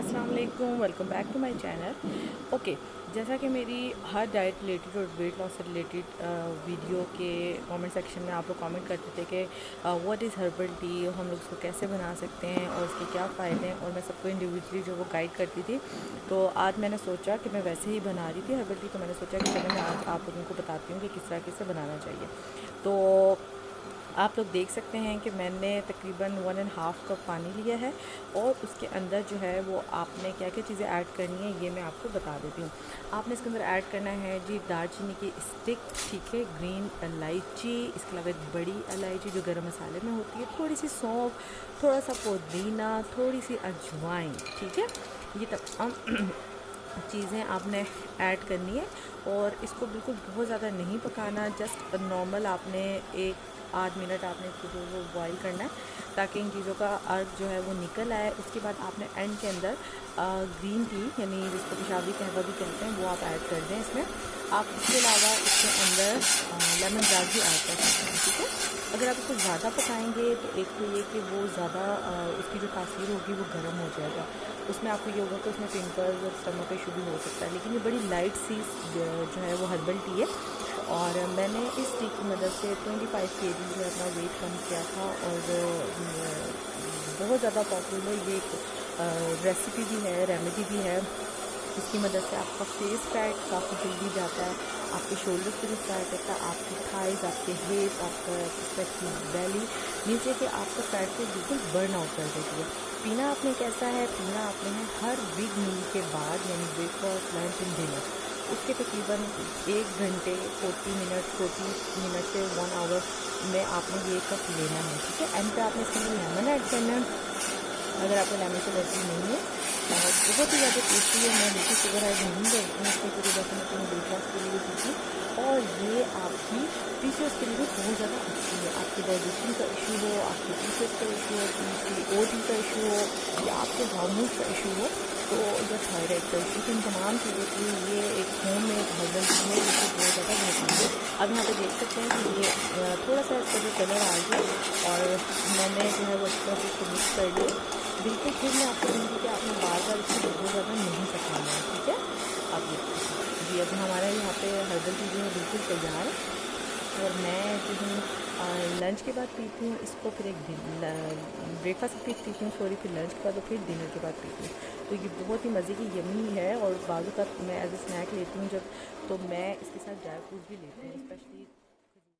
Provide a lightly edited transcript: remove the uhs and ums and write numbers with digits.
अस्सलाम वालेकुम, welcome back to my channel. Okay, जैसा कि मेरी हर डाइट रिलेटेड और वेट लॉस से रिलेटेड वीडियो के कमेंट सेक्शन में आप लोग कमेंट करते थे कि व्हाट इज़ हर्बल टी, हम लोग उसको कैसे बना सकते हैं और इसके क्या फ़ायदे हैं, और मैं सबको इंडिविजुअली जो वो गाइड करती थी। तो आज मैंने सोचा कि मैं वैसे ही बना रही थी हर्बल टी, तो मैंने सोचा कि चलो मैं आज आप लोगों को बताती हूँ कि किस तरह से बनाना चाहिए। तो आप लोग देख सकते हैं कि मैंने तकरीबन 1.5 कप पानी लिया है, और उसके अंदर जो है वो आपने क्या क्या चीज़ें ऐड करनी है ये मैं आपको बता देती हूँ। आपने इसके अंदर ऐड करना है जी दालचीनी की स्टिक, ठीक है, ग्रीन इलायची, इसके अलावा एक बड़ी इलायची जो गरम मसाले में होती है, थोड़ी सी सौंफ, थोड़ा सा पुदीना, थोड़ी सी अजवाइन, ठीक है। ये तमाम चीज़ें आपने ऐड करनी है, और इसको बिल्कुल बहुत ज़्यादा नहीं पकाना, जस्ट नॉर्मल आपने एक आध मिनट आपने इसको जो वो बॉईल करना है ताकि इन चीज़ों का अर्क जो है वो निकल आए। उसके बाद आपने एंड के अंदर ग्रीन टी, यानी जिसको पेशाबी कहवा भी कहते हैं, वो आप ऐड कर दें इसमें। आप इसके अलावा इसके अंदर लेमन ग्रास भी ऐड कर सकते हैं, ठीक है। अगर आप इसको ज़्यादा पकाएंगे तो एक तो ये कि वो ज़्यादा उसकी जो तासीर होगी वो गर्म हो जाएगा, उसमें आपको ये होगा कि उसमें पिंपल्स और स्टमक इशू भी हो सकता है। लेकिन ये बड़ी लाइट सी जो है वो हर्बल टी है, और मैंने इस टी की मदद से 25 केजी जो है अपना वेट कम किया था। और बहुत ज़्यादा पॉपुलर ये एक रेसिपी भी है, रेमेडी भी है। इसकी मदद से आपका फेस फैट काफ़ी जल्दी जाता है, आपके शोल्डर पे भी फैट रहता है, आपकी थाइज, आपके हिप, आपका स्पेशली बेली, नीचे के आपका फैट को बिल्कुल बर्न आउट कर देती है। पीना आपने कैसा है, पीना आपने है हर बिग मील के बाद, यानी ब्रेकफास्ट, लंच एंड डिनर, उसके तकरीबन 1 घंटे 40 मिनट से 1 आवर में आपने ये कप लेना है, ठीक है। एंड पे आपने इसके अंदर लेमन ऐड करना है, अगर आपको लेमन से एलर्जी नहीं है। बहुत ही ज़्यादा टेस्टी है, मैं बिल्कुल शुगर ऐड नहीं करती हूँ इसमें, पूरी वैसे मैं अपने वेट लॉस के लिए पीती हूँ। और ये आपकी पीसीओएस के लिए भी बहुत ज़्यादा अच्छी है। आपके डाइजेशन का इशू हो, आपके पीसीओएस का इशू हो, पीसीओडी का इशू हो, या आपके हार्मोन्स का इशू हो, तो या थायराइड का इशू, तो इन तमाम चीज़ों के लिए ये एक होम में एक हर्बल टी है जिससे बहुत ज़्यादा बेहतरीन है। अब यहाँ पे देख सकते हैं कि ये थोड़ा सा इसका जो कलर आ गया, और मैंने जो है वो अच्छी तरह से इसको मिक्स कर लिया। बिल्कुल फिर मैं आपको दूँगी कि आपने बार बार इसको बहुत ज़्यादा नहीं पकाना है, ठीक है। अब ये जी, अभी हमारा यहाँ पे हर्बल टी जो है बिल्कुल तैयार है, और मैं जो हूँ लंच के बाद पीती हूँ इसको, फिर एक दिन ब्रेकफास्ट पे पीती हूँ, सॉरी, फिर लंच के बाद और फिर डिनर के बाद पीती हूँ। तो ये बहुत ही मज़े की यमी है, और बाज़ औक़ात मैं एज़ अ स्नैक लेती हूँ जब, तो मैं इसके साथ ड्राई फ्रूट्स भी लेती हूँ, स्पेशली